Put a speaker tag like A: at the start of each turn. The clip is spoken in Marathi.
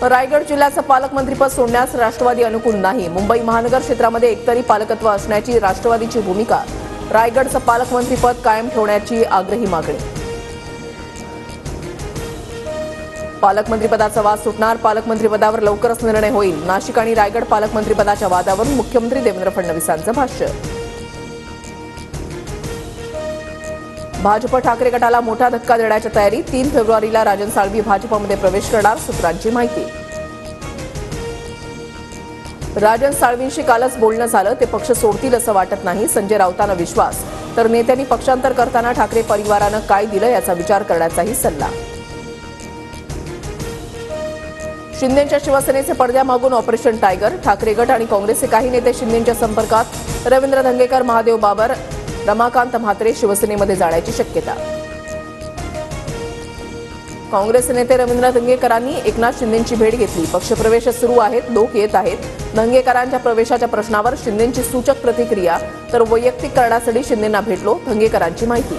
A: रायगड जिल्ह्याचं पालकमंत्रीपद सोडण्यास राष्ट्रवादी अनुकूल नाही। मुंबई महानगर क्षेत्रामध्ये एकतरी पालकत्व असण्याची राष्ट्रवादीची भूमिका। रायगडचं पालकमंत्रीपद कायम ठेवण्याची आग्रही मागणी। पालकमंत्रीपदाचा वाद सुटणार, पालकमंत्रीपदावर लवकरच निर्णय होईल। नाशिक आणि रायगड पालकमंत्रीपदाच्या वादावरून मुख्यमंत्री देवेंद्र फडणवीसांचं भाष्य। भाजप ठाकरे गटाला मोठा धक्का देण्याची तयारी। 3 फेब्रुवारीला राजन साळवी भाजपमध्ये प्रवेश करणार, सूत्रांची माहिती। राजन साळवींशी कालच बोलणं झालं, ते पक्ष सोडतील असं वाटत नाही, संजय राऊतांना विश्वास। तर नेत्यांनी पक्षांतर करताना ठाकरे परिवारानं काय दिलं याचा विचार करण्याचाही सल्ला। शिंदेंच्या शिवसेनेचे पडद्यामागून ऑपरेशन टायगर। ठाकरे गट आणि काँग्रेसचे काही नेते शिंदेंच्या संपर्कात। रवींद्र धंगेकर, महादेव बाबर, रमाकांत म्हात्रे शिवसेनेमध्ये जाण्याची शक्यता। काँग्रेस नेते रवींद्र धंगेकरांनी एकनाथ शिंदेंची भेट घेतली। पक्षप्रवेश सुरू आहेत, लोक येत आहेत। धंगेकरांच्या प्रवेशाच्या प्रश्नावर शिंदेंची सूचक प्रतिक्रिया, तर वैयक्तिक करण्यासाठी शिंदेंना भेटलो, धंगेकरांची माहिती।